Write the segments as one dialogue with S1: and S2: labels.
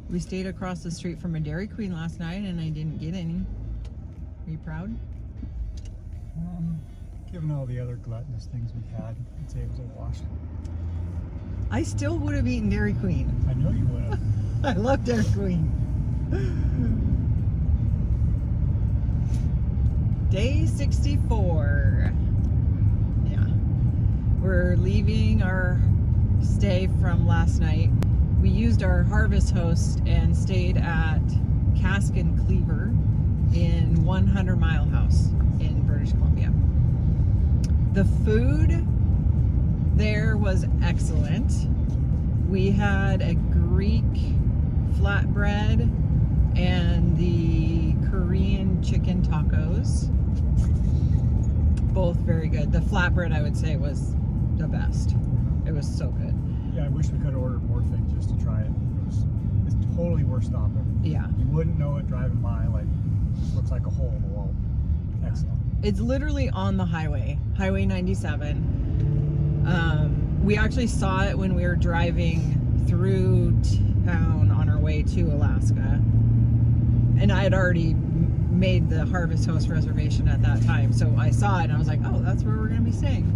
S1: We stayed across the street from a Dairy Queen last night and I didn't get any. Are you proud?
S2: Given all the other gluttonous things we had, I'd say it was a wash.
S1: I still would have eaten Dairy Queen.
S2: I know you would have.
S1: I love Dairy Queen. Day 64. Yeah. We're leaving our stay from last night. We used our Harvest Host and stayed at Cask and Cleaver in 100 Mile House in British Columbia. The food there was excellent. We had a Greek flatbread and the Korean chicken tacos. Both very good. The flatbread, I would say, was the best. It was so good.
S2: Yeah, I wish we could have ordered more things just to try it. It's totally worth stopping.
S1: Yeah.
S2: You wouldn't know it driving by, like, it looks like a hole in the wall. Excellent.
S1: It's literally on the highway, Highway 97. We actually saw it when we were driving through town on our way to Alaska. And I had already made the Harvest Host reservation at that time. So I saw it and I was like, oh, that's where we're going to be staying.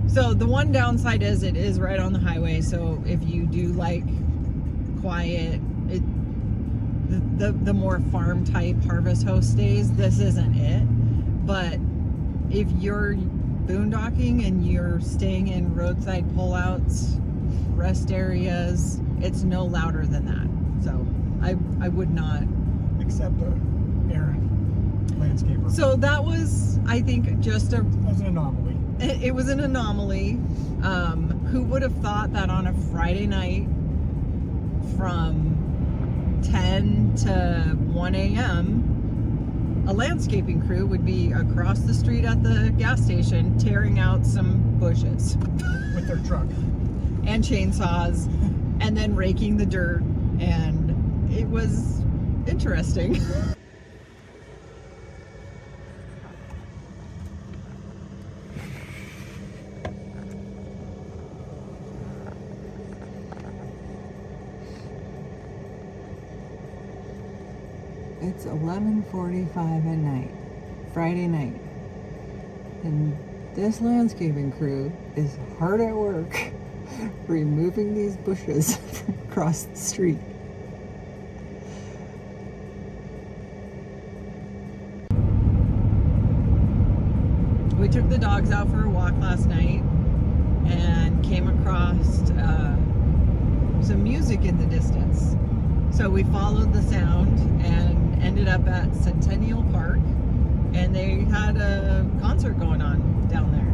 S1: So the one downside is it is right on the highway. So if you do like quiet, the more farm type Harvest Host stays, this isn't it. But if you're boondocking and you're staying in roadside pullouts, rest areas, it's no louder than that. So I would not.
S2: Except Aaron, landscaper.
S1: So that was, I think, just
S2: That was an anomaly.
S1: It was an anomaly. Who would have thought that on a Friday night from 10 to 1 a.m., a landscaping crew would be across the street at the gas station tearing out some bushes.
S2: With their truck.
S1: And chainsaws, and then raking the dirt, and it was interesting. It's 11:45 at night, Friday night, and this landscaping crew is hard at work removing these bushes from across the street. We took the dogs out for a walk last night and came across some music in the distance. So we followed the sound and ended up at Centennial Park, and they had a concert going on down there.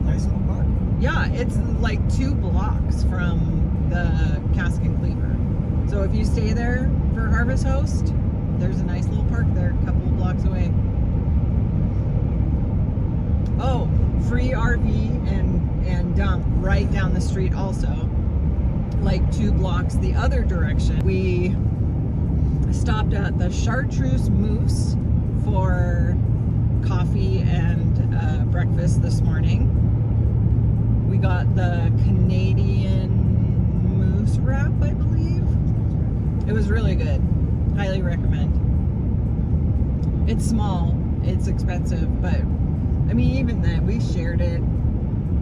S2: Nice little park.
S1: Yeah, it's like 2 blocks from the Cask and Cleaver. So if you stay there for Harvest Host, there's a nice little park there, a couple of blocks away. Oh, free RV and dump right down the street also. Like 2 blocks the other direction. We stopped at the Chartreuse Moose for coffee and breakfast this morning. We got the Canadian moose wrap, I believe. It was really good. Highly recommend. It's small, it's expensive, but I mean, even then, we shared it.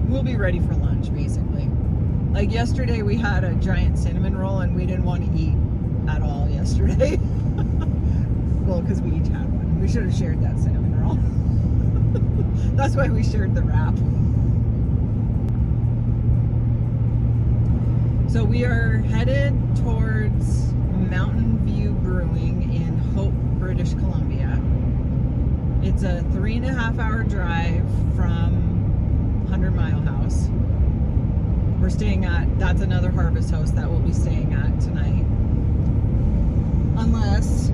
S1: We'll be ready for lunch, basically. Like yesterday, we had a giant cinnamon roll and we didn't want to eat at all yesterday. Well, because we each had one. We should have shared that cinnamon roll. That's why we shared the wrap. So we are headed towards Mountainview Brewing in Hope, British Columbia. It's a 3.5-hour drive from 100 Mile House. We're staying at, that's another Harvest Host that we'll be staying at tonight. Unless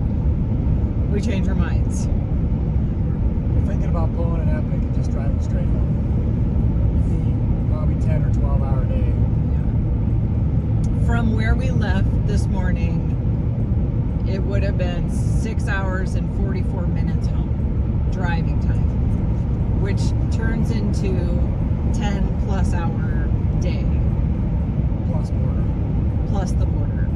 S1: we change our minds.
S2: We're thinking about pulling an epic and just driving straight home. Probably 10 or 12 hour day.
S1: Yeah. From where we left this morning, it would have been 6 hours and 44 minutes home, driving time, which turns into 10+ hour day.
S2: Plus border.
S1: Plus the border.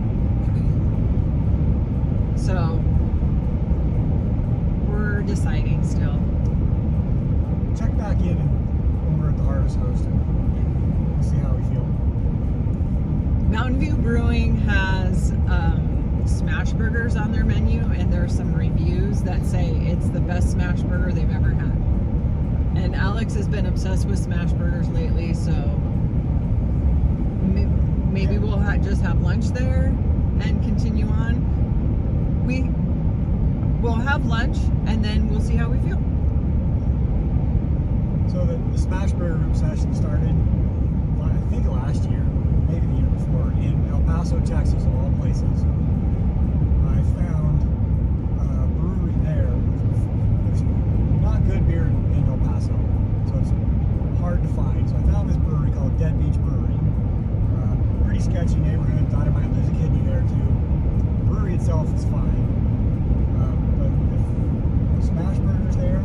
S1: Mountainview Brewing has smash burgers on their menu, and there's some reviews that say it's the best smash burger they've ever had. And Alex has been obsessed with smash burgers lately, so maybe we'll just have lunch there and continue on. We'll have lunch and then we'll see how we feel.
S2: So the smash burger obsession started, I think, last year, maybe the year before, in El Paso, Texas, of all places. I found a brewery there. There's not good beer in El Paso, so it's hard to find. So I found this brewery called Dead Beach Brewery. Pretty sketchy neighborhood. Thought I might lose a kidney there too. The brewery itself is fine, but the smash burgers there,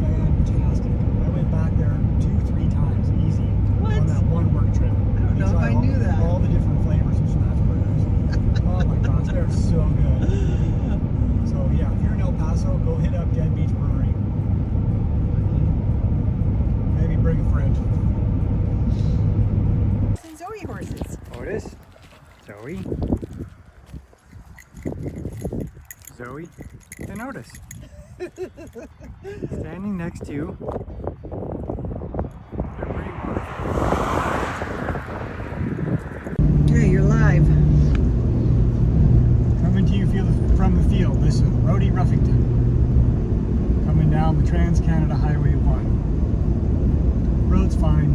S2: fantastic. I went back there 2-3 times, easy.
S1: What?
S2: On that one work trip.
S1: I don't know if I knew that.
S2: All the different flavors of smash burgers. Oh my gosh, they're so good. So yeah, if you're in El Paso, go hit up Dead Beach Brewery. Maybe bring a friend.
S1: Some Zoe horses.
S2: Otis, Zoe, Zoe, and Otis. Standing next to you. They're pretty wonderful.
S1: Okay, you're live.
S2: Coming to you from the field, this is Rody Ruffington. Coming down the Trans-Canada Highway 1. Road's fine.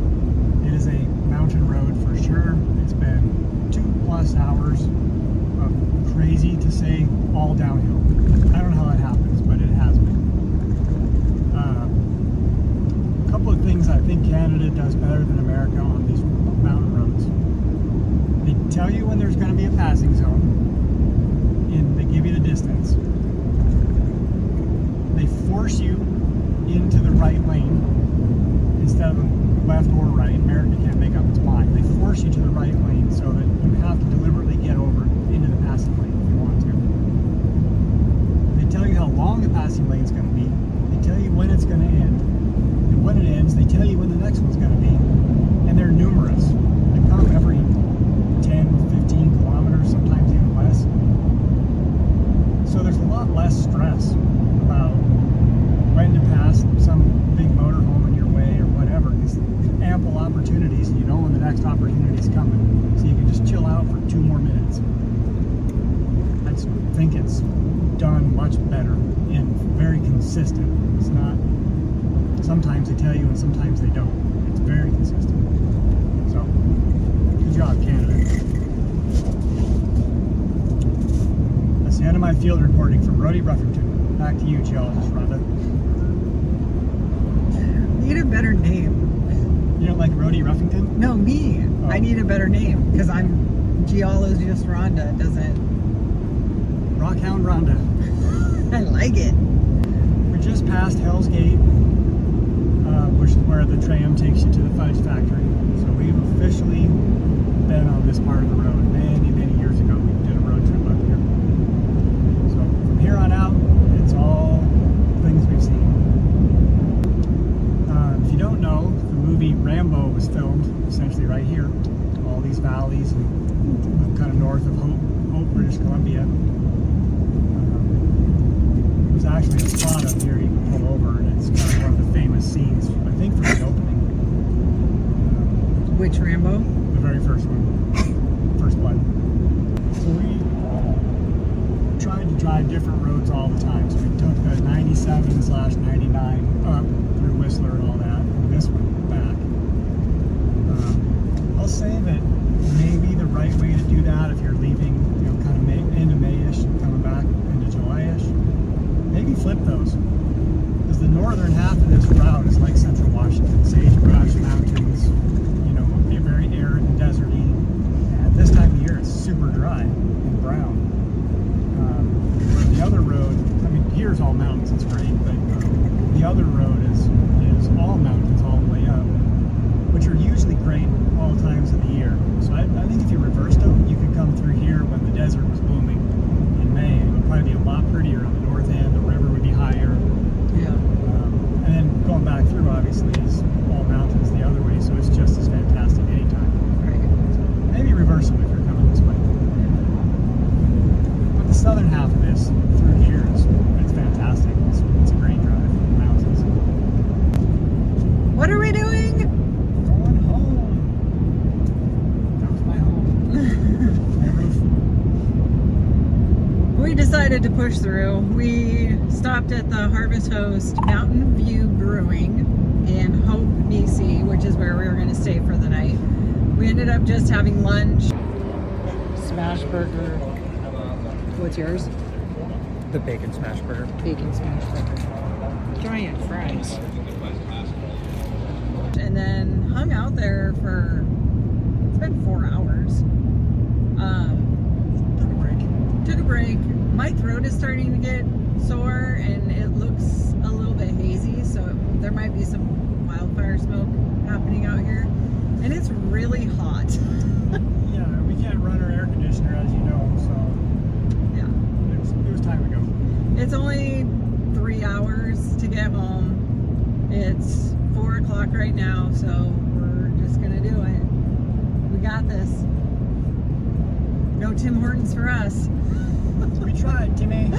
S2: It is a mountain road for sure. It's been 2+ hours of crazy, to say, all downhill. I don't know how that happens, but it has been. A couple of things I think Canada does better than America on these mountain roads. They tell you when there's going to be a passing zone, and they give you the distance. They force you into the right lane instead of the left or right. America can't make up its mind. They force you to the right lane so that you have to deliberately get over into the passing lane if you want to. They tell you how long the passing lane is going to be. They tell you when it's going to end. And when it ends, they tell you when the next one's going to be. And they're numerous. They come every 10, 15 kilometers, sometimes even less. So there's a lot less stress about when to pass some big motorhome in your way or whatever. There's ample opportunities, and you know when the next opportunity is coming. So you can just chill out for 2 more minutes. I just think it's done much better and very consistent. It's not, sometimes they tell you and sometimes they don't. It's very consistent. So, good job, Canada. That's the end of my field reporting from Rody Ruffington. Back to you, geologist Rhonda.
S1: Need a better name.
S2: You don't like Rody Ruffington?
S1: No, me.
S2: Oh.
S1: I need a better name because I'm geologist Rhonda. Doesn't.
S2: Rockhound Rhonda.
S1: I like it.
S2: We just passed Hell's Gate, which is where the tram takes you to the fudge factory. So we've officially been on this part of the road. Many, many years ago, we did a road trip up here. So from here on out, it's all things we've seen. If you don't know, the movie Rambo was filmed essentially right here. All these valleys and kind of north of Hope, British Columbia. There's actually a spot up here you can pull over, and it's kind of one of the famous scenes, I think, from the opening.
S1: Which Rambo?
S2: The very first one. First one. So we tried to drive different roads all the time. So we took the 97/99 up through Whistler and all that, and this one back. I'll say that maybe the right way to do that, if you're leaving, you know, kind of end of May-ish and coming back into July-ish, maybe flip those. Because the northern half of this route is like Central Washington, sagebrush, mountains, you know, very arid and deserty. And this time of year it's super dry and brown. Where the other road, I mean, here's all mountains, it's great, but the other road is all mountains all the way up, which are usually great all times of the year. So I think if you reversed them, you could come through here when the desert was blooming in May. It would probably be a lot prettier on the north end. The river would be higher.
S1: Yeah.
S2: And then going back through, obviously, is all mountains the other way, so it's just as fantastic anytime.
S1: Right.
S2: So maybe reverse them if you're coming this way.
S1: decided to push through. We stopped at the Harvest Host Mountainview Brewing in Hope, BC, which is where we were going to stay for the night. We ended up just having lunch. Smash burger. What's yours?
S2: The bacon smash burger.
S1: Bacon smash burger. Giant fries. And then hung out there for, it's been 4 hours. Took a break. My throat is starting to get sore and it looks a little bit hazy, so there might be some wildfire smoke happening out here. And it's really hot.
S2: Yeah, we can't run our air conditioner, as you know, so
S1: Yeah.
S2: it was time to go.
S1: It's only 3 hours to get home. It's 4 o'clock right now, so we're just gonna do it. We got this. No Tim Hortons for us.
S2: We tried, Timmy.